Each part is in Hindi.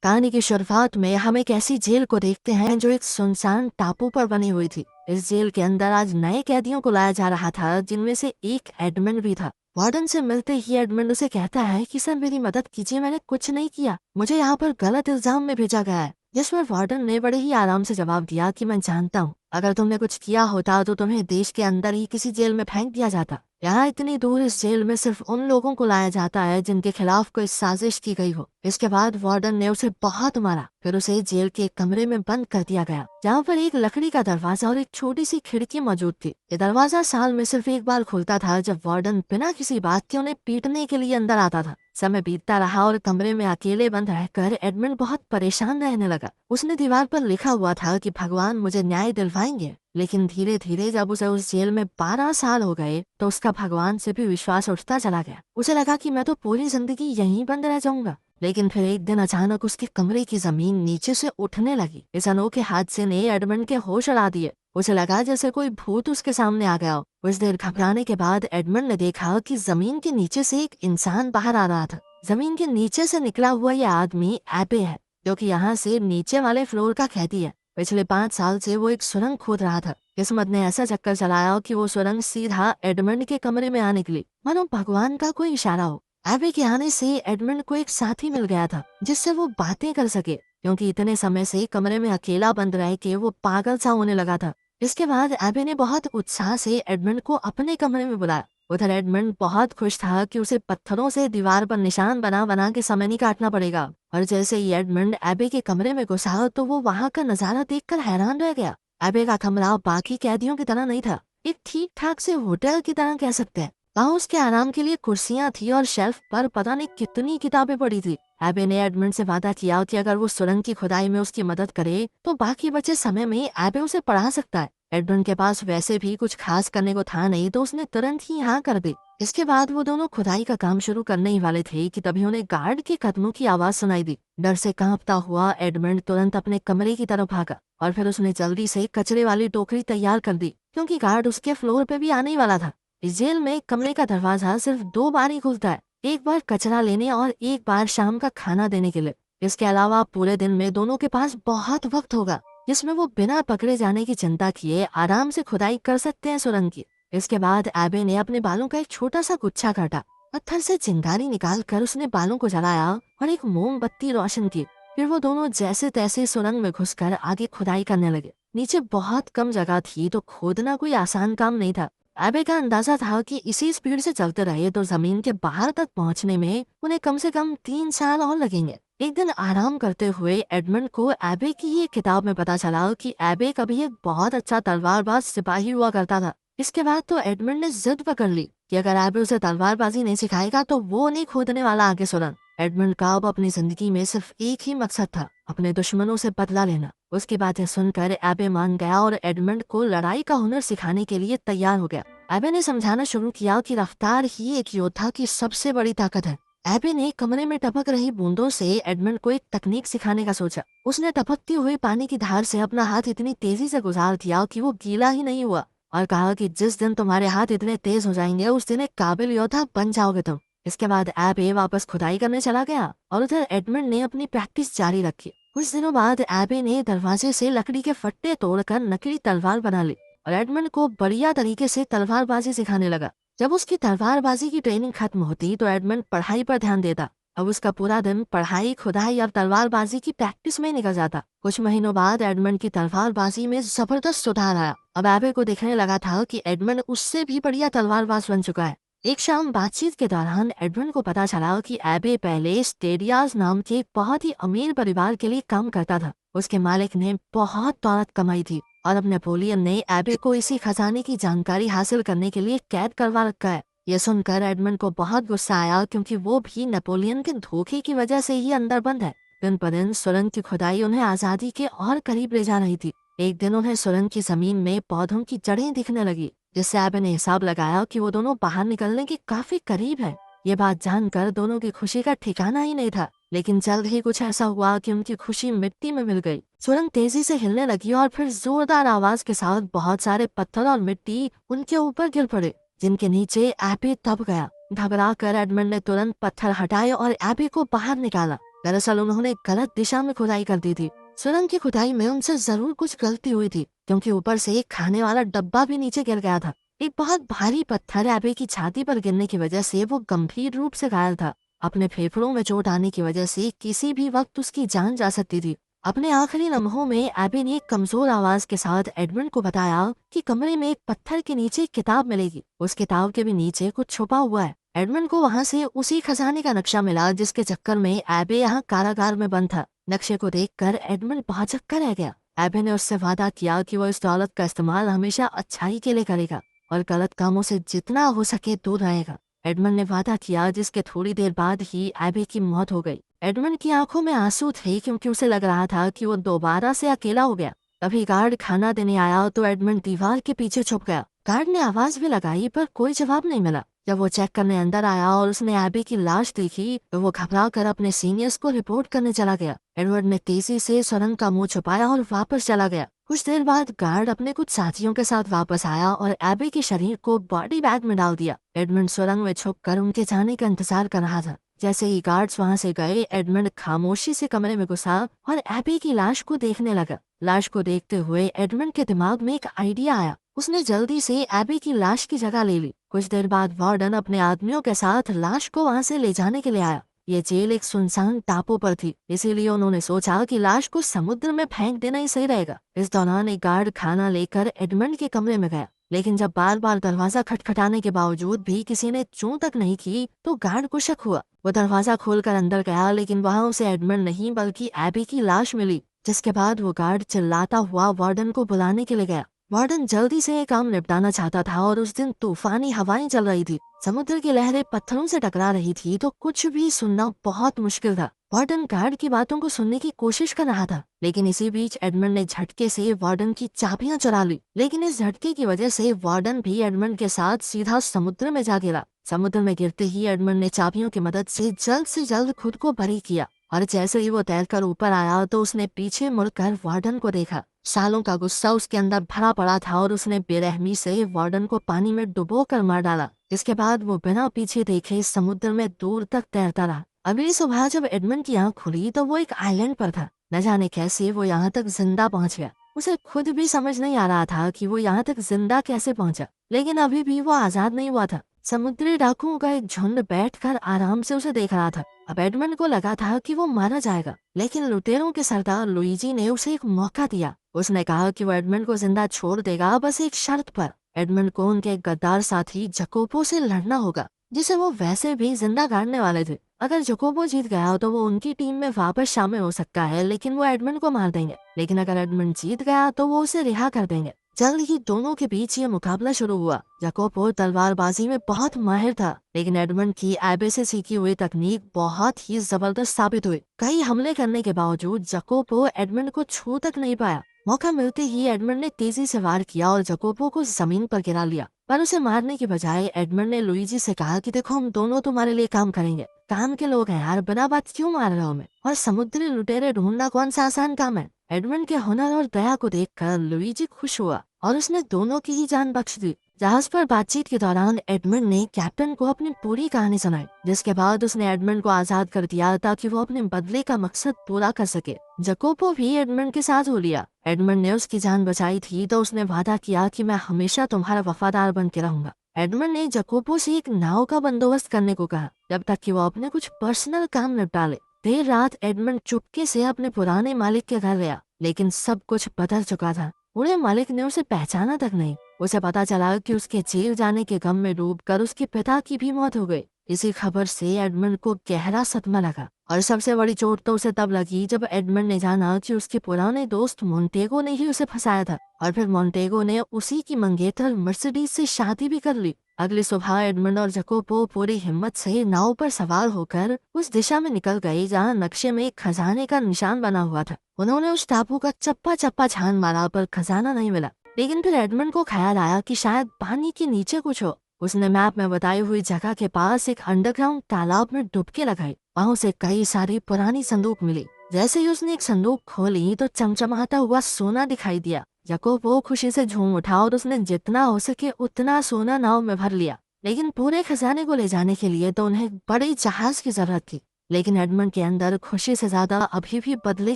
कहानी की शुरुआत में हम एक ऐसी जेल को देखते हैं जो एक सुनसान टापू पर बनी हुई थी। इस जेल के अंदर आज नए कैदियों को लाया जा रहा था, जिनमें से एक एडमंड भी था। वार्डन से मिलते ही एडमंड उसे कहता है कि सर मेरी मदद कीजिए, मैंने कुछ नहीं किया, मुझे यहाँ पर गलत इल्जाम में भेजा गया है। जिस पर वार्डन ने बड़े ही आराम से जवाब दिया कि मैं जानता हूँ, अगर तुमने कुछ किया होता तो तुम्हें देश के अंदर ही किसी जेल में फेंक दिया जाता। यहाँ इतनी दूर इस जेल में सिर्फ उन लोगों को लाया जाता है जिनके खिलाफ कोई साजिश की गई हो। इसके बाद वार्डन ने उसे बहुत मारा, फिर उसे जेल के एक कमरे में बंद कर दिया गया, जहाँ पर एक लकड़ी का दरवाजा और एक छोटी सी खिड़की मौजूद थी। ये दरवाजा साल में सिर्फ एक बार खुलता था, जब वार्डन बिना किसी बात के उन्हें पीटने के लिए अंदर आता था। समय बीतता रहा और कमरे में अकेले बंद रहकर एडमंड बहुत परेशान रहने लगा। उसने दीवार पर लिखा हुआ था कि भगवान मुझे न्याय दिलवाएंगे, लेकिन धीरे धीरे जब उसे उस जेल में 12 साल हो गए तो उसका भगवान से भी विश्वास उठता चला गया। उसे लगा कि मैं तो पूरी जिंदगी यहीं बंद रह जाऊंगा। लेकिन फिर एक दिन अचानक उसके कमरे की जमीन नीचे से उठने लगी। इस अनोखे हादसे ने एडमंड के होश उड़ा दिए। उसे लगा जैसे कोई भूत उसके सामने आ गया हो। कुछ देर घबराने के बाद एडमंड ने देखा कि जमीन के नीचे से एक इंसान बाहर आ रहा था। जमीन के नीचे से निकला हुआ यह आदमी एबे है, जो कि यहाँ से नीचे वाले फ्लोर का कैदी है। पिछले 5 साल से वो एक सुरंग खोद रहा था। किस्मत ने ऐसा चक्कर चलाया कि वो सुरंग सीधा एडमंड के कमरे में आ निकली, मानो भगवान का कोई इशारा हो। एबे के आने से एडमंड को एक साथी मिल गया था, जिससे वो बातें कर सके, क्योंकि इतने समय से कमरे में अकेला बंद रह के वो पागल सा होने लगा था। इसके बाद एबे ने बहुत उत्साह से एडमंड को अपने कमरे में बुलाया। उधर एडमंड बहुत खुश था कि उसे पत्थरों से दीवार पर निशान बना बना के समय नहीं काटना पड़ेगा। और जैसे ही एडमंड एबे के कमरे में घुसा तो वो वहाँ का नजारा देखकर हैरान रह गया। एबे का कमरा बाकी कैदियों की तरह नहीं था, एक ठीक ठाक से होटल की तरह कह सकते हैं। वहाँ उसके आराम के लिए कुर्सियां थी और शेल्फ पर पता नहीं कितनी किताबें पड़ी थी। एबे ने एडमंड से वादा किया कि अगर वो सुरंग की खुदाई में उसकी मदद करे तो बाकी बचे समय में एबे उसे पढ़ा सकता है। एडमंड के पास वैसे भी कुछ खास करने को था नहीं, तो उसने तुरंत ही हाँ कर दी। इसके बाद वो दोनों खुदाई का काम शुरू करने ही वाले थे कि तभी उन्हें गार्ड के कदमों की आवाज सुनाई दी। डर से कांपता हुआ एडमंड तुरंत अपने कमरे की तरफ भागा और फिर उसने जल्दी से कचरे वाली टोकरी तैयार कर दी, क्योंकि गार्ड उसके फ्लोर पे भी आने ही वाला था। इस जेल में कमरे का दरवाजा सिर्फ 2 बार ही खुलता है, एक बार कचरा लेने और एक बार शाम का खाना देने के लिए। इसके अलावा पूरे दिन में दोनों के पास बहुत वक्त होगा, जिसमें वो बिना पकड़े जाने की चिंता किए आराम से खुदाई कर सकते हैं सुरंग की। इसके बाद एबे ने अपने बालों का एक छोटा सा गुच्छा काटा, पत्थर से चिंगारी निकाल कर उसने बालों को जलाया और एक मोमबत्ती रोशन की। फिर वो दोनों जैसे तैसे सुरंग में घुसकर आगे खुदाई करने लगे। नीचे बहुत कम जगह थी, तो खोदना कोई आसान काम नहीं था। एबे का अंदाजा था कि इसी स्पीड से चलते रहे तो जमीन के बाहर तक पहुंचने में उन्हें कम से कम 3 साल और लगेंगे। एक दिन आराम करते हुए एडमंड को एबे की ये किताब में पता चला कि एबे कभी एक बहुत अच्छा तलवारबाज सिपाही हुआ करता था। इसके बाद तो एडमंड ने जिद पकड़ ली कि अगर एबे उसे तलवारबाजी नहीं सिखाएगा तो वो नहीं खोदने वाला आगे सुरंग। एडमंड का अब अपनी जिंदगी में सिर्फ एक ही मकसद था, अपने दुश्मनों से बदला लेना। उसकी बातें सुनकर एबे मान गया और एडमंड को लड़ाई का हुनर सिखाने के लिए तैयार हो गया। एबे ने समझाना शुरू किया कि रफ्तार ही एक योद्धा की सबसे बड़ी ताकत है। एबे ने कमरे में टपक रही बूंदों से एडमंड को एक तकनीक सिखाने का सोचा। उसने टपकती हुई पानी की धार से अपना हाथ इतनी तेजी से गुजार दिया कि वो गीला ही नहीं हुआ, और कहा कि जिस दिन तुम्हारे हाथ इतने तेज हो जाएंगे उस दिन एक काबिल योद्धा बन जाओगे तुम। इसके बाद एबे वापस खुदाई करने चला गया और उधर एडमंड ने अपनी प्रैक्टिस जारी रखी। कुछ दिनों बाद एबे ने दरवाजे से लकड़ी के फट्टे तोड़कर नकली तलवार बना ली और एडमंड को बढ़िया तरीके से तलवारबाजी सिखाने लगा। जब उसकी तलवारबाजी की ट्रेनिंग खत्म होती तो एडमंड पढ़ाई पर ध्यान देता। अब उसका पूरा दिन पढ़ाई, खुदाई और तलवारबाजी की प्रैक्टिस में निकल जाता। कुछ महीनों बाद एडमंड की तलवारबाजी में जबरदस्त सुधार आया। अब एबे को दिखने लगा था कि एडमंड उससे भी बढ़िया तलवारबाज बन चुका है। एक शाम बातचीत के दौरान एडमंड को पता चला कि एबे पहले स्टेडियाज नाम के बहुत ही अमीर परिवार के लिए काम करता था। उसके मालिक ने बहुत दौलत कमाई थी और अब नेपोलियन ने एबे को इसी खजाने की जानकारी हासिल करने के लिए कैद करवा रखा है। ये सुनकर एडमंड को बहुत गुस्सा आया, क्योंकि वो भी नेपोलियन के धोखे की वजह से ही अंदर बंद है। दिन पर दिन सुरंग की खुदाई उन्हें आजादी के और करीब ले जा रही थी। एक दिन उन्हें सुरंग की जमीन में पौधों की जड़ें दिखने लगी, जिससे एबे ने हिसाब लगाया कि वो दोनों बाहर निकलने के काफी करीब है। ये बात जानकर दोनों की खुशी का ठिकाना ही नहीं था। लेकिन जल्द ही कुछ ऐसा हुआ कि उनकी खुशी मिट्टी में मिल गई। सुरंग तेजी से हिलने लगी और फिर जोरदार आवाज के साथ बहुत सारे पत्थर और मिट्टी उनके ऊपर गिर पड़े, जिनके नीचे एबे दब गया। घबरा कर एडमंड ने तुरंत पत्थर हटाए और एबे को बाहर निकाला। दरअसल उन्होंने गलत दिशा में खुदाई कर दी थी। सुरंग की खुदाई में उनसे जरूर कुछ गलती हुई थी, क्योंकि ऊपर से एक खाने वाला डब्बा भी नीचे गिर गया था। एक बहुत भारी पत्थर एबे की छाती पर गिरने की वजह से वो गंभीर रूप से घायल था। अपने फेफड़ों में चोट आने की वजह से किसी भी वक्त उसकी जान जा सकती थी। अपने आखिरी लम्हों में एबे ने एक कमजोर आवाज के साथ एडमंड को बताया कि कमरे में एक पत्थर के नीचे एक किताब मिलेगी। उस किताब के भी नीचे कुछ छुपा हुआ है। एडमंड को वहाँ से उसी खजाने का नक्शा मिला जिसके चक्कर में एबे यहाँ कारागार में बंद था। नक्शे को देखकर एडमंड भौचक्का रह गया। एबे ने उससे वादा किया कि वो इस दौलत का इस्तेमाल हमेशा अच्छाई के लिए करेगा और गलत कामों से जितना हो सके दूर रहेगा। एडमंड ने वादा किया, जिसके थोड़ी देर बाद ही एबे की मौत हो गई। एडमंड की आंखों में आंसू थे, क्योंकि उसे लग रहा था कि वो दोबारा से अकेला हो गया। तभी गार्ड खाना देने आया तो एडमंड दीवार के पीछे छुप गया। गार्ड ने आवाज भी लगाई पर कोई जवाब नहीं मिला। जब वो चेक करने अंदर आया और उसने एबे की लाश देखी तो वो घबरा कर अपने सीनियर्स को रिपोर्ट करने चला गया। एडवर्ड ने तेजी से सुरंग का मुंह छुपाया और वापस चला गया। कुछ देर बाद गार्ड अपने कुछ साथियों के साथ वापस आया और एबे के शरीर को बॉडी बैग में डाल दिया। एडमंड सुरंग में छुपकर उनके जाने का इंतजार कर रहा था। जैसे ही गार्ड्स वहां से गए, एडमंड खामोशी से कमरे में घुसा और एबे की लाश को देखने लगा। लाश को देखते हुए एडमंड के दिमाग में एक आइडिया आया। उसने जल्दी से एबे की लाश की जगह ले ली। कुछ देर बाद वार्डन अपने आदमियों के साथ लाश को वहां से ले जाने के लिए आया। ये जेल एक सुनसान टापू पर थी, इसीलिए उन्होंने सोचा कि लाश को समुद्र में फेंक देना ही सही रहेगा। इस दौरान एक गार्ड खाना लेकर एडमंड के कमरे में गया, लेकिन जब बार बार दरवाजा खटखटाने के बावजूद भी किसी ने चूं तक नहीं की तो गार्ड को शक हुआ। वो दरवाजा खोलकर अंदर गया, लेकिन वहाँ उसे एडमंड नहीं बल्कि एबे की लाश मिली। जिसके बाद वो गार्ड चिल्लाता हुआ वार्डन को बुलाने के लिए गया। वार्डन जल्दी से ये काम निपटाना चाहता था और उस दिन तूफानी हवाएं चल रही थी। समुद्र की लहरें पत्थरों से टकरा रही थी, तो कुछ भी सुनना बहुत मुश्किल था। वार्डन गार्ड की बातों को सुनने की कोशिश कर रहा था, लेकिन इसी बीच एडमंड ने झटके से वार्डन की चाबियां चुरा ली। लेकिन इस झटके की वजह से वार्डन भी एडमंड के साथ सीधा समुद्र में जा गिरा। समुद्र में गिरते ही एडमंड ने चाबियों की मदद से जल्द खुद को बरी किया और जैसे ही वो तैरकर ऊपर आया तो उसने पीछे मुड़कर वार्डन को देखा। सालों का गुस्सा उसके अंदर भरा पड़ा था और उसने बेरहमी से वार्डन को पानी में डुबो कर मार डाला। इसके बाद वो बिना पीछे देखे समुद्र में दूर तक तैरता रहा। अगली सुबह जब एडमंड की आंख खुली तो वो एक आइलैंड पर था। न जाने कैसे वो यहाँ तक जिंदा पहुँच गया। उसे खुद भी समझ नहीं आ रहा था कि वो यहाँ तक जिंदा कैसे पहुँचा, लेकिन अभी भी वो आजाद नहीं हुआ था। समुद्री डाकुओं का एक झुंड बैठकर आराम से उसे देख रहा था। अब एडमंड को लगा था कि वो मारा जाएगा, लेकिन लुटेरों के सरदार लुइजी ने उसे एक मौका दिया। उसने कहा कि वो एडमंड को जिंदा छोड़ देगा, बस एक शर्त पर। एडमंड को उनके गद्दार साथी जकोबो से लड़ना होगा, जिसे वो वैसे भी जिंदा गाड़ने वाले थे। अगर जकोबो जीत गया तो वो उनकी टीम में वापस शामिल हो सकता है, लेकिन वो एडमंड को मार देंगे। लेकिन अगर एडमंड जीत गया तो वो उसे रिहा कर देंगे। जल्द ही दोनों के बीच ये मुकाबला शुरू हुआ। जकोबो तलवारबाजी में बहुत माहिर था, लेकिन एडमंड की एबे से सीखी हुई तकनीक बहुत ही जबरदस्त साबित हुई। कई हमले करने के बावजूद जकोबो एडमंड को छू तक नहीं पाया। मौका मिलते ही एडमंड ने तेजी से वार किया और जकोबो को जमीन पर गिरा लिया। पर उसे मारने के बजाय एडमंड ने लुइजी से कहा कि देखो, हम दोनों तुम्हारे लिए काम करेंगे। काम के लोग हैं यार, बिना बात क्यों मार रहे हो हमें? और समुद्री लुटेरे ढूंढना कौन सा आसान काम है? एडमंड के हुनर और दया को देखकर लुइजी खुश हुआ और उसने दोनों की ही जान बख्श दी। जहाज पर बातचीत के दौरान एडमंड ने कैप्टन को अपनी पूरी कहानी सुनाई, जिसके बाद उसने एडमंड को आजाद कर दिया ताकि वो अपने बदले का मकसद पूरा कर सके। जकोबो भी एडमंड के साथ हो लिया। एडमंड ने उसकी जान बचाई थी तो उसने वादा किया कि मैं हमेशा तुम्हारा वफादार बन के रहूंगा। एडमंड ने जकोबो से एक नाव का बंदोबस्त करने को कहा, जब तक कि वो अपने कुछ पर्सनल काम निपटा ले। देर रात एडमंड चुपके से अपने पुराने मालिक के घर गया, लेकिन सब कुछ बदल चुका था। बूढ़े मालिक ने उसे पहचाना तक नहीं। उसे पता चला कि उसके जेल जाने के गम में डूबकर उसके पिता की भी मौत हो गई। इसी खबर से एडमंड को गहरा सदमा लगा और सबसे बड़ी चोट तो उसे तब लगी जब एडमंड ने जाना कि उसके पुराने दोस्त मोंटेगो ने ही उसे फंसाया था और फिर मोंटेगो ने उसी की मंगेतर मर्सिडीज से शादी भी कर ली। अगली सुबह एडमंड और जकोबो पूरी हिम्मत से नाव पर सवार होकर उस दिशा में निकल गए जहाँ नक्शे में एक खजाने का निशान बना हुआ था। उन्होंने उस टापू का चप्पा चप्पा छान मारा पर खजाना नहीं मिला, लेकिन फिर एडमंड को ख्याल आया कि शायद पानी के नीचे कुछ हो। उसने मैप में बताई हुई जगह के पास एक अंडरग्राउंड तालाब में डुबकी लगाई। वहाँ उसे कई सारी पुरानी संदूक मिली। जैसे ही उसने एक संदूक खोली तो चमचमाता हुआ सोना दिखाई दिया। जकोबो खुशी से झूम उठा और उसने जितना हो सके उतना सोना नाव में भर लिया। लेकिन पूरे खजाने को ले जाने के लिए तो उन्हें बड़े जहाज की जरूरत थी। लेकिन एडमंड के अंदर खुशी से ज्यादा अभी भी बदले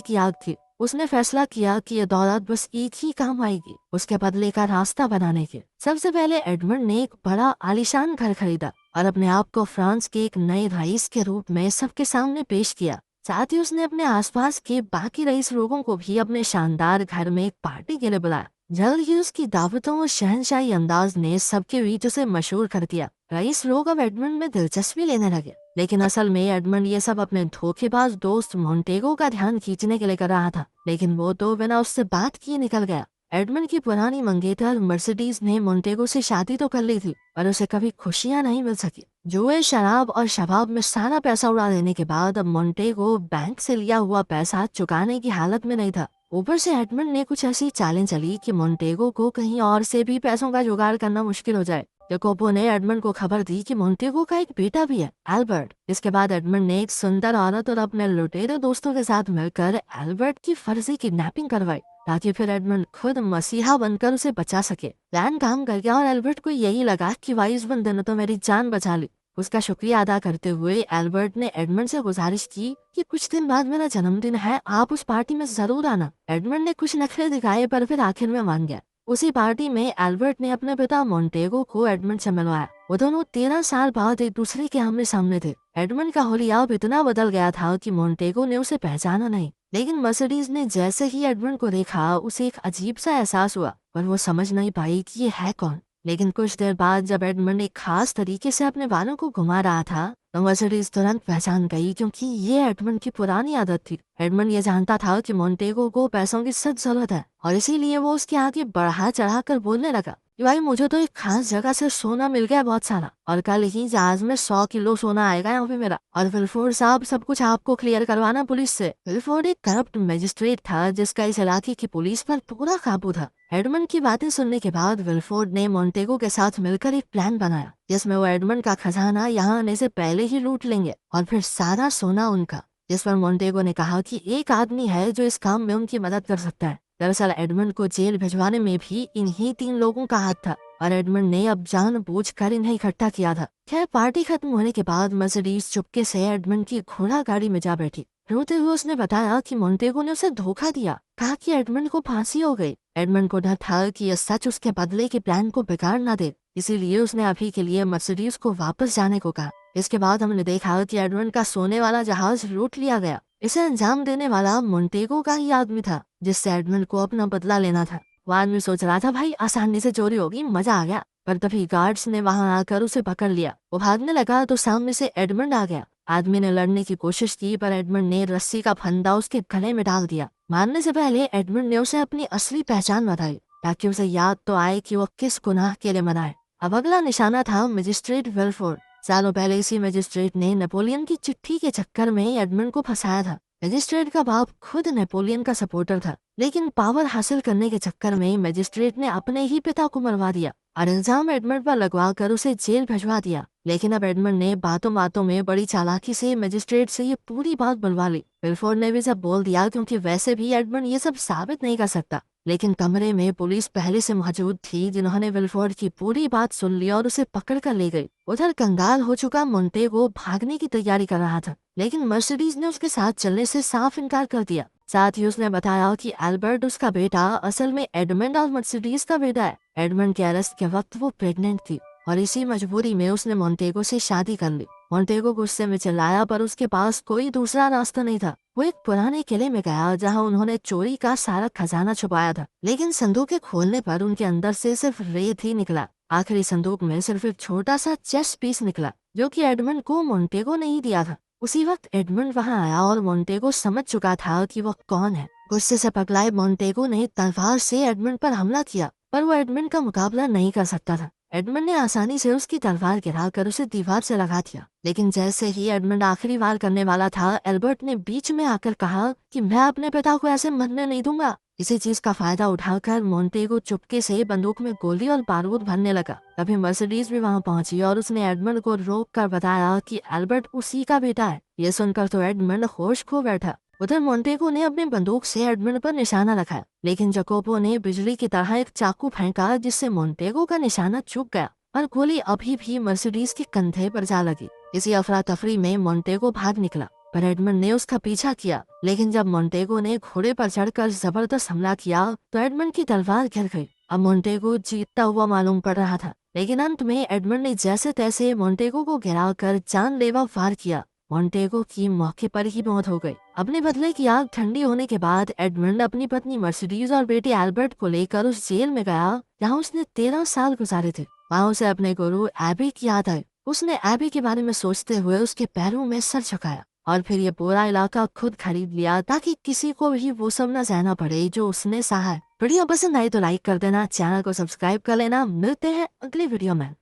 की आग थी। उसने फैसला किया कि ये दौलत बस एक ही काम आएगी, उसके बदले का रास्ता बनाने के। सबसे पहले एडमंड ने एक बड़ा आलीशान घर खरीदा और अपने आप को फ्रांस के एक नए रईस के रूप में सबके सामने पेश किया। साथ ही उसने अपने आसपास के बाकी रईस लोगों को भी अपने शानदार घर में एक पार्टी के लिए बुलाया। जल्द ही उसकी दावतों और शहनशाही अंदाज ने सबके बीच उसे मशहूर कर दिया। रईस लोग अब एडमंड में दिलचस्पी लेने लगे, लेकिन असल में एडमंड ये सब अपने धोखेबाज दोस्त मोंटेगो का ध्यान खींचने के लिए कर रहा था। लेकिन वो तो बिना उससे बात किए निकल गया। एडमंड की पुरानी मंगेतर मर्सिडीज ने मोंटेगो से शादी तो कर ली थी, पर उसे कभी खुशियां नहीं मिल सकी। जुए, शराब और शबाब में सारा पैसा उड़ा देने के बाद अब मोंटेगो बैंक से लिया हुआ पैसा चुकाने की हालत में नहीं था। ऊपर से एडमंड ने कुछ ऐसी चालें चली कि मोंटेगो को कहीं और से भी पैसों का जुगाड़ करना मुश्किल हो जाए। जकोबो ने एडमंड को खबर दी कि मोंटेगो का एक बेटा भी है, एल्बर्ट। इसके बाद एडमंड ने एक सुंदर औरत और अपने लुटेरे दोस्तों के साथ मिलकर एल्बर्ट की फर्जी किडनैपिंग करवाई, ताकि फिर एडमंड खुद मसीहा बनकर उसे बचा सके। प्लान काम कर गया और एल्बर्ट को यही लगा कि वाइस बंदे ने तो मेरी जान बचा ली। उसका शुक्रिया अदा करते हुए एल्बर्ट ने एडमंड से गुजारिश की कि कुछ दिन बाद मेरा जन्मदिन है, आप उस पार्टी में जरूर आना। एडमंड ने कुछ नखरे दिखाए पर फिर आखिर में मान गया। उसी पार्टी में एल्बर्ट ने अपने पिता मोंटेगो को एडमंड से मिलवाया। वो दोनों 13 साल बाद एक दूसरे के आमने सामने थे। एडमंड का होलिया अब इतना बदल गया था कि मोंटेगो ने उसे पहचाना नहीं, लेकिन मर्सिडीज ने जैसे ही एडमंड को देखा उसे एक अजीब सा एहसास हुआ, पर वो समझ नहीं पाई कि ये है कौन। लेकिन कुछ देर बाद जब एडमंड एक खास तरीके से अपने बालों को घुमा रहा था तो मर्सिडीज तुरंत पहचान गई, क्योंकि ये एडमंड की पुरानी आदत थी। एडमंड ये जानता था कि मोंटेगो को पैसों की सख्त जरूरत है और इसीलिए वो उसके आगे बढ़ा चढ़ा कर बोलने लगा कि भाई मुझे तो एक खास जगह से सोना मिल गया बहुत सारा, और कल ही जहाज में 100 किलो सोना आएगा यहाँ पे मेरा। और विल्फोर्ड साहब सब कुछ आपको क्लियर करवाना पुलिस से। विल्फोर्ड एक करप्ट मजिस्ट्रेट था जिसका इस इलाके की पुलिस पर पूरा काबू था। एडमंड की बातें सुनने के बाद विल्फोर्ड ने मोंटेगो के साथ मिलकर एक प्लान बनाया जिसमें वो एडमंड का खजाना यहाँ आने से पहले ही लूट लेंगे और फिर सारा सोना उनका। जिस पर मोंटेगो ने कहा कि एक आदमी है जो इस काम में उनकी मदद कर सकता है। दरअसल एडमंड को जेल भिजवाने में भी इन्हीं 3 लोगों का हाथ था और एडमंड ने अब जानबूझकर इन्हें इकट्ठा किया था। खैर पार्टी खत्म होने के बाद मर्सिडीज चुपके से एडमंड की घोड़ा गाड़ी में जा बैठी। रोते हुए उसने बताया कि मोंटेगो ने उसे धोखा दिया, कहा कि एडमंड को फांसी हो गई। एडमंड को डर था कि यह सच उसके बदले के प्लान को बिगाड़ ना दे, इसीलिए उसने अभी के लिए मर्सिडीज को वापस जाने को कहा। इसके बाद हमने देखा कि एडमंड का सोने वाला जहाज लूट लिया गया। इसे अंजाम देने वाला मोंटेगो का ही आदमी था जिससे एडमंड को अपना बदला लेना था। वो आदमी सोच रहा था भाई आसानी से चोरी होगी, मजा आ गया, पर तभी गार्ड्स ने वहां आकर उसे पकड़ लिया। वो भागने लगा तो सामने से एडमंड आ गया। आदमी ने लड़ने की कोशिश की पर एडमंड ने रस्सी का फंदा उसके गले में डाल दिया। मारने से पहले एडमंड ने उसे अपनी असली पहचान बताई ताकि उसे याद तो आए कि वो किस गुनाह के लिए मरा है। अब अगला निशाना था मजिस्ट्रेट विल्फोर्ड। सालों पहले इसी मजिस्ट्रेट ने नेपोलियन की चिट्ठी के चक्कर में एडमंड को फंसाया था। मजिस्ट्रेट का बाप खुद नेपोलियन का सपोर्टर था, लेकिन पावर हासिल करने के चक्कर में मजिस्ट्रेट ने अपने ही पिता को मरवा दिया और इल्जाम एडमंड पर लगवा कर उसे जेल भिजवा दिया। लेकिन अब एडमंड ने बातों बातों में बड़ी चालाकी से मजिस्ट्रेट से ये पूरी बात बुलवा ली। विल्फोर्ड ने भी सब बोल दिया, क्योंकि वैसे भी एडमंड ये सब साबित नहीं कर सकता। लेकिन कमरे में पुलिस पहले से मौजूद थी जिन्होंने विल्फोर्ड की पूरी बात सुन ली और उसे पकड़ कर ले गई। उधर कंगाल हो चुका मोंटेगो भागने की तैयारी कर रहा था, लेकिन मर्सिडीज ने उसके साथ चलने से साफ इनकार कर दिया। साथ ही उसने बताया कि एल्बर्ट उसका बेटा असल में एडमंड और मर्सिडीज का बेटा है। एडमंड के अरेस्ट के वक्त वो प्रेग्नेंट थी और इसी मजबूरी में उसने मोंटेगो से शादी कर ली। मोंटेगो गुस्से में चिल्लाया पर उसके पास कोई दूसरा रास्ता नहीं था। वो एक पुराने किले में गया जहां उन्होंने चोरी का सारा खजाना छुपाया था, लेकिन संदूक खोलने पर उनके अंदर से सिर्फ रेत ही निकला। आखिरी संदूक में सिर्फ एक छोटा सा चेस पीस निकला जो कि एडमंड को मोंटेगो ने ही दिया था। उसी वक्त एडमंड वहां आया और मोंटेगो समझ चुका था कि वो कौन है। गुस्से से पगलाए मोंटेगो ने तलवार से एडमंड पर हमला किया, पर वो एडमंड का मुकाबला नहीं कर सकता था। एडमंड ने आसानी से उसकी तलवार गिराकर उसे दीवार से लगा दिया, लेकिन जैसे ही एडमंड आखिरी वार करने वाला था, एल्बर्ट ने बीच में आकर कहा कि मैं अपने पिता को ऐसे मरने नहीं दूंगा। इसी चीज का फायदा उठाकर मोंटेगो चुपके से बंदूक में गोली और बारूद भरने लगा। तभी मर्सिडीज भी वहां पहुंची और उसने एडमंड को रोक कर बताया कि एल्बर्ट उसी का बेटा है। ये सुनकर तो एडमंड होश खो बैठा। उधर मोंटेगो ने अपनी बंदूक से एडमंड पर निशाना रखा, लेकिन जकोबो ने बिजली की तरह एक चाकू फेंका जिससे मोंटेगो का निशाना चूक गया और गोली अभी भी मर्सिडीज के कंधे पर जा लगी। इसी अफरा तफरी में मोंटेगो भाग निकला। पर एडमंड ने उसका पीछा किया। लेकिन जब मोंटेगो ने घोड़े पर चढ़कर जबरदस्त हमला किया तो एडमंड की तलवार गिर गई। अब मोंटेगो जीतता हुआ मालूम पड़ रहा था, लेकिन अंत में एडमंड ने जैसे तैसे मोंटेगो को गिराकर जानलेवा वार किया। मोंटेगो की मौके पर ही मौत हो गई। अपने बदले की आग ठंडी होने के बाद एडमंड अपनी पत्नी मर्सिडीज और बेटे एल्बर्ट को लेकर उस जेल में गया जहाँ उसने 13 साल गुजारे थे। वहाँ उसे अपने गुरु एबी की याद आई। उसने एबी के बारे में सोचते हुए उसके पैरों में सर झुकाया और फिर ये पूरा इलाका खुद खरीद लिया ताकि किसी को भी वो सब न सहना पड़े जो उसने सहा है। वीडियो पसंद आई तो लाइक कर देना, चैनल को सब्सक्राइब कर लेना। मिलते हैं अगली वीडियो में।